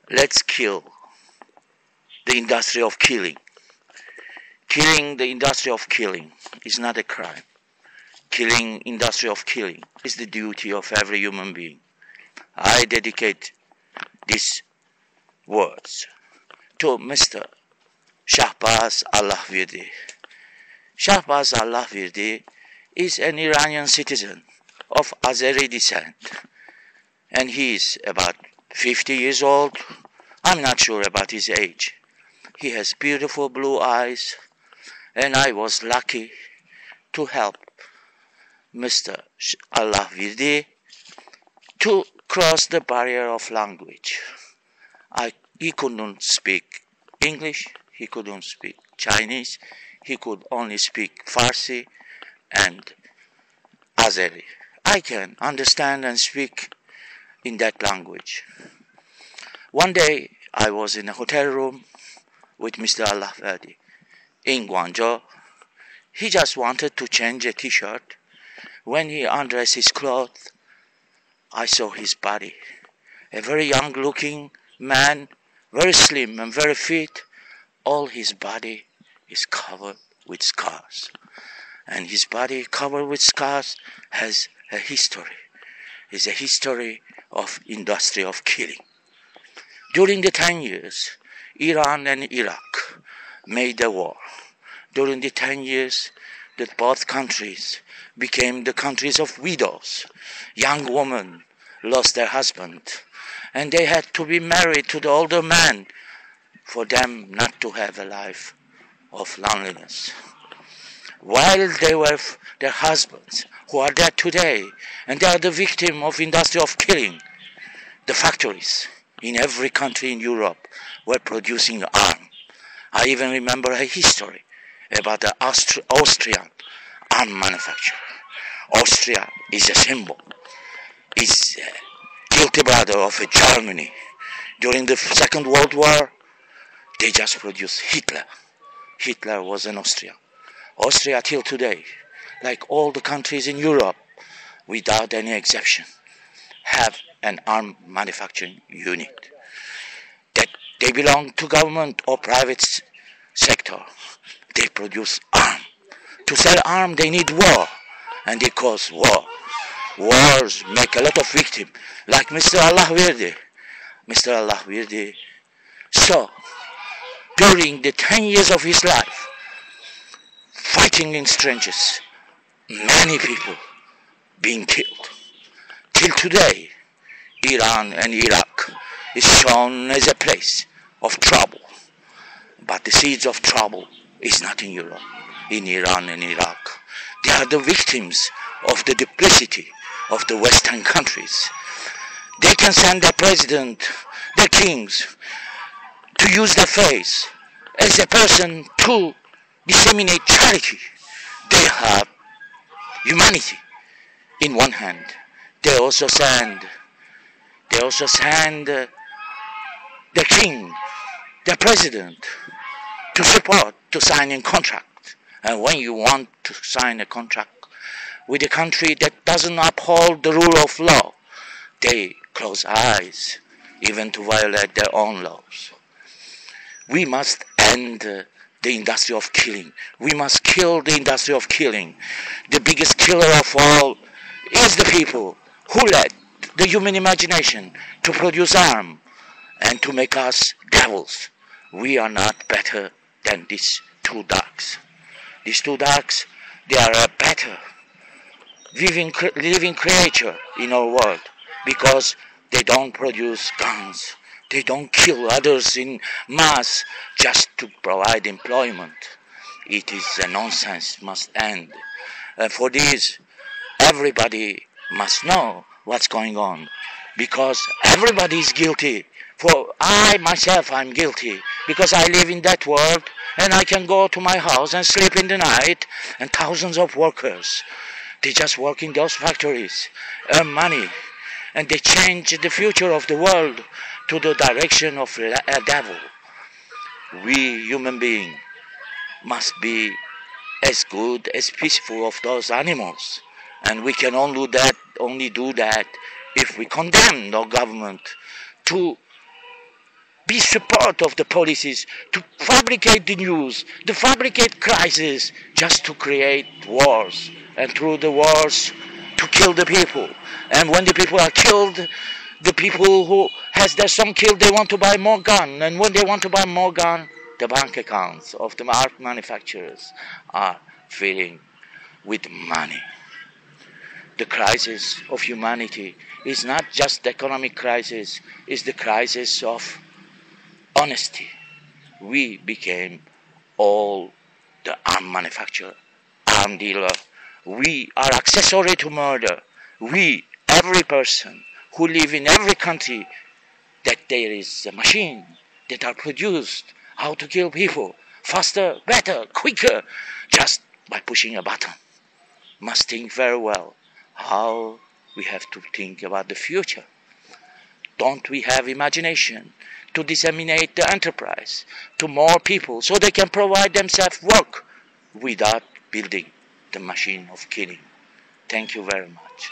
Let's kill the industry of killing. Killing the industry of killing is not a crime. Killing industry of killing is the duty of every human being. I dedicate these words to Mr. Shahbaz Allahvirdi. Shahbaz Allahvirdi is an Iranian citizen of Azeri descent, and he is about 50 years old. I'm not sure about his age. He has beautiful blue eyes, and I was lucky to help Mr. Allahvirdi to cross the barrier of language. He couldn't speak English, he couldn't speak Chinese, he could only speak Farsi and Azeri. I can understand and speak in that language. One day I was in a hotel room with Mr. Allahvirdi in Guangzhou. He just wanted to change a t-shirt. When he undressed his clothes, I saw his body. A very young looking man, very slim and very fit. All his body is covered with scars. And his body covered with scars has a history. It's a history of industry of killing. During the 10 years, Iran and Iraq made a war. During the 10 years that both countries became the countries of widows. Young women lost their husband, and they had to be married to the older man for them not to have a life of loneliness. While they were their husbands, who are dead today, and they are the victim of industry of killing, the factories in every country in Europe were producing arms. I even remember a history about the Austrian arm manufacturer. Austria is a symbol. It's a guilty brother of Germany. During the Second World War, they just produced Hitler. Hitler was an Austrian. Austria till today, like all the countries in Europe, without any exception, have an arm manufacturing unit. That they belong to government or private sector. They produce arm. To sell arm, they need war, and they cause war. Wars make a lot of victims, like Mr. Allahvirdi. Mr. Allahvirdi saw during the 10 years of his life, fighting in trenches, many people being killed. Till today, Iran and Iraq is shown as a place of trouble. But the seeds of trouble is not in Europe, in Iran and Iraq. They are the victims of the duplicity of the Western countries. They can send their president, their kings, to use their face as a person to disseminate charity. They have humanity in one hand. They also send the king, the president, to support, to sign a contract. And when you want to sign a contract with a country that doesn't uphold the rule of law, they close eyes, even to violate their own laws. We must end the industry of killing. We must kill the industry of killing. The biggest killer of all is the people who let the human imagination to produce harm and to make us devils. We are not better than these two dogs. These two dogs, they are a better living creature in our world because they don't produce guns. They don't kill others in mass just to provide employment. It is a nonsense, must end. For this, everybody must know what's going on because everybody is guilty. For I myself, I'm guilty because I live in that world and I can go to my house and sleep in the night, and thousands of workers, they just work in those factories, earn money, and they change the future of the world to the direction of a devil. We human beings must be as good as peaceful of those animals, and we can only do that if we condemn our government to be support of the policies, to fabricate the news, to fabricate crises, just to create wars, and through the wars to kill the people. And when the people are killed, the people who has their son killed, they want to buy more gun, and when they want to buy more gun, the bank accounts of the arms manufacturers are filling with money. The crisis of humanity is not just the economic crisis, it's the crisis of honesty. We became all the arm manufacturer, arm dealer. We are accessory to murder. We, every person who live in every country, that there is a machine that are produced how to kill people faster, better, quicker, just by pushing a button. Must think very well how we have to think about the future. Don't we have imagination to disseminate the enterprise to more people so they can provide themselves work without building the machine of killing? Thank you very much.